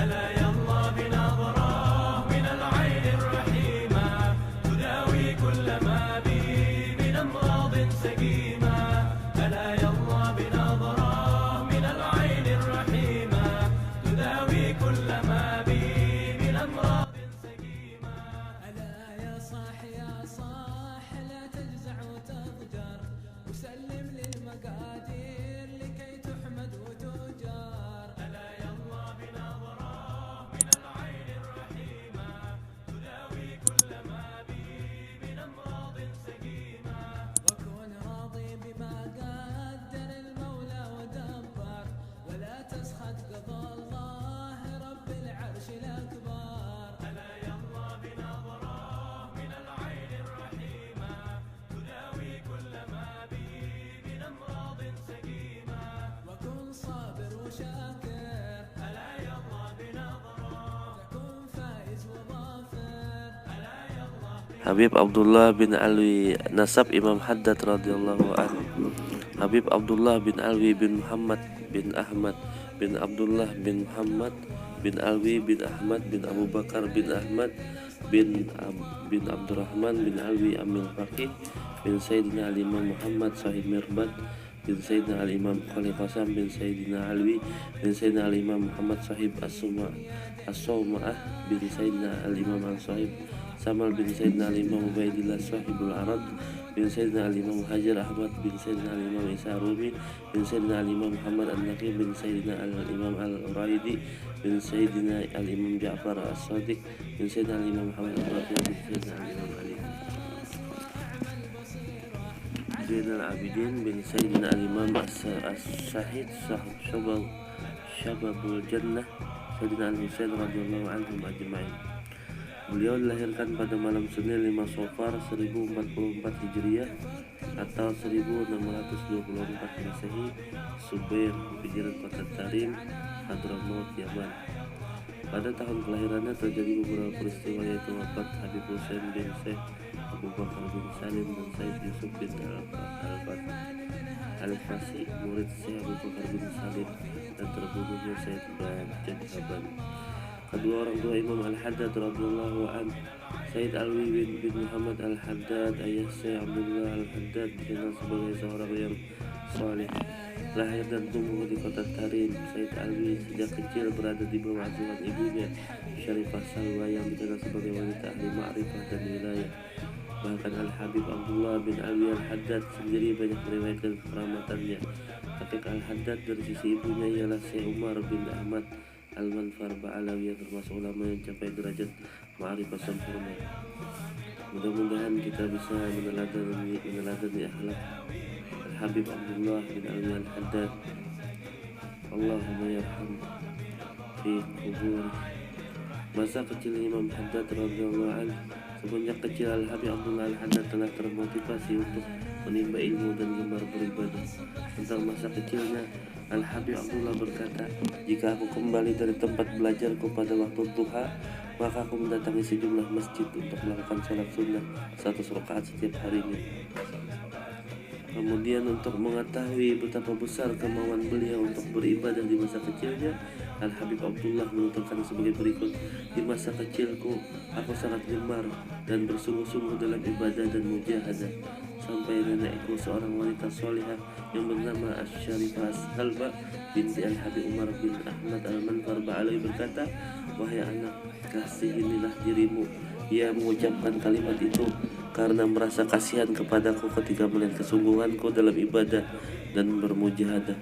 ألا يلا بنظرة من العين الرحيمة تداوي كل ما بي من أمراض سقيمة ألا يلا بنظرة من العين الرحيمة تداوي كل ما بي من أمراض سقيمة ألا يا صاح يا صاح لا تجزع وتضجر وسلم للمقادير لكي تحمد وتجار ألا يلا بنظرة من العين الرحيمة تداوي كل ما بي من أمراض سقيمة وكن راضي بما قدر المولى ودبر ولا تسخط قضاء الله رب العرش الأكبر ألا يلا بنظرة من العين الرحيمة تداوي كل ما بي من أمراض سقيمة وكن صابر وشاكر ألا يلا بنظرة تكون فائز وظافر ألا يلا Habib Abdullah bin Alwi, nasab Imam Haddad radhiyallahu anhu. Habib Abdullah bin Alwi bin Muhammad bin Ahmad bin Abdullah bin Muhammad bin Alwi bin Ahmad bin Abu Bakar bin Ahmad bin Abdurrahman bin Alwi Amil Faqih bin Sayyidina Al-Imam Muhammad Sahib Mirbat bin Sayyidina Al-Imam Khalil Qasam bin Sayyidina Alwi bin Sayyidina Al-Imam Muhammad Sahib As-Sawma'ah bin Sayyidina Al-Imam Al-Sahib Samal bin Sayyidina Al-Imam Ubaidillah Sahibul Arad bin Sayyidina Al-Imam Hajar Ahmad bin Sayyidina Al-Imam Isa Rumi bin Sayyidina Al-Imam Muhammad An-Naqi bin Sayyidina Al-Imam Al-Uraidi bin Sayyidina Al-Imam Ja'far As-Sadiq bin Sayyidina Al-Imam Muhammad Al-Rafi bin Sayyidina Al-Imam Ali Zainal Abidin bin Sayyidina Al-Imam As-Syahid Syababul Jannah Sayyidina Al-Husain radhiyallahu anhum ajma'in. Beliau dilahirkan pada malam Senin 5 Safar 1044 Hijriah atau 1624 Masehi, Subair, pinggiran kota Tarim, Hadramaut, Yaman. Pada tahun kelahirannya terjadi beberapa peristiwa, yaitu wafat Habib Hussein bin Syekh Abu Bakar bin Salim dan Said Yusuf bin Al-Fasi, murid Syekh Abu Bakar bin Salim, dan terbunuhnya Said Bajjad. Kedua orang tua Imam Al-Haddad radhiyallahu anhu, Said Alwi bin Muhammad Al-Haddad, ayah Syekh Abdullah Al-Haddad, dikenal sebagai seorang yang saleh. Lahir dan tumbuh di kota Tarim, Said Alwi sejak kecil berada di bawah asuhan ibunya, Syarifah Salwa, yang dikenal sebagai wanita ahli ma'rifah dan wilayah. Bahkan Al-Habib Abdullah bin Alwi Al-Haddad sendiri banyak meriwayatkan keramatannya. Kakek Al-Haddad dari sisi ibunya ialah Syekh Umar bin Ahmad Al-Manfar Ba'alawi, yang termasuk ulama yang capai derajat ma'rifah sempurna. Mudah-mudahan kita bisa meneladani akhlak Al-Habib Abdullah bin Alwi Al-Haddad. Allahumma yarham fi kubur. Masa kecil Imam Haddad radhiyallahu anhu. Semenjak kecil Al-Habib Abdullah Al-Haddad telah termotivasi untuk menimba ilmu dan gemar beribadah. Tentang masa kecilnya, Al-Habib Abdullah berkata, "Jika aku kembali dari tempat belajarku pada waktu duha, maka aku mendatangi sejumlah masjid untuk melakukan sholat sunnah 100 rakaat setiap harinya." Kemudian untuk mengetahui betapa besar kemauan beliau untuk beribadah di masa kecilnya, Al-Habib Abdullah menuturkan sebagai berikut: "Di masa kecilku, aku sangat gemar dan bersungguh-sungguh dalam ibadah dan mujahadah, sampai nenekku, seorang wanita solihah yang bernama Asy-Syarifah Salba binti Al-Habib Umar bin Ahmad Al-Manfar Ba'alawi berkata, 'Wahai anak, kasihinilah dirimu.' Ia mengucapkan kalimat itu karena merasa kasihan kepadaku ketika melihat kesungguhanku dalam ibadah dan bermujahadah."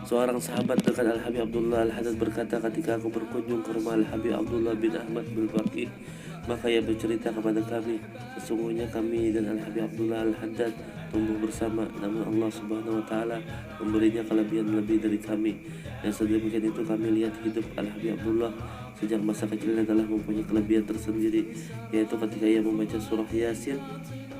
Seorang sahabat dekat Al-Habib Abdullah Al-Haddad berkata, "Ketika aku berkunjung ke rumah Al-Habib Abdullah bin Ahmad bin Faqih, maka ia bercerita kepada kami, sesungguhnya kami dan Al-Habib Abdullah Al-Haddad tumbuh bersama, namun Allah Subhanahu wa taala memberinya kelebihan lebih dari kami. Dan sedemikian itu kami lihat hidup Al-Habib Abdullah sejak masa kecilnya adalah mempunyai kelebihan tersendiri, yaitu ketika ia membaca surah Yasin,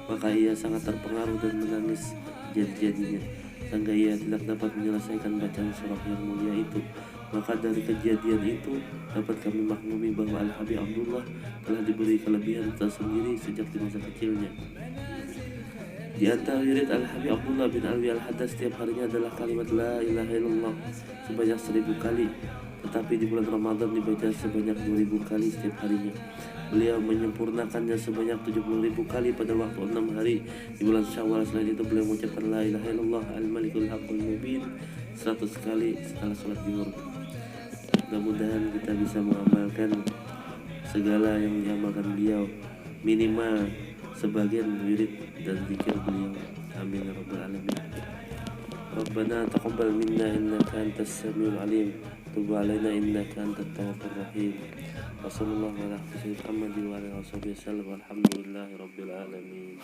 maka ia sangat terpengaruh dan menangis jadi-jadinya, sehingga ia tidak dapat menyelesaikan bacaan surah yang mulia itu. Maka dari kejadian itu dapat kami maklumi bahwa Al-Habib Abdullah telah diberi kelebihan tersendiri sejak di masa kecilnya." Di antara wirid Al-Habib Abdullah bin Alwi Al-Haddad setiap harinya adalah kalimat La ilaha illallah sebanyak 1000 kali. tetapi di bulan Ramadan dibaca sebanyak 2000 kali setiap harinya. Beliau menyempurnakannya sebanyak 70.000 kali pada waktu 6 hari di bulan Syawal. Selain itu beliau mengucapkan la ilaha illallah al-malikul haqqul mubin 100 kali setelah sholat zuhur. Mudah-mudahan kita bisa mengamalkan segala yang diamalkan beliau, minimal sebagian wirid dan zikir beliau. Amin ya rabbal alamin. Rabbana taqabbal minna innaka antas samiul alim, tub alaina innaka antat tawwabur rahim. Wa sallallahu ala sayyidina Muhammad wa ala alihi wasallam. Walhamdulillahi rabbil alamin.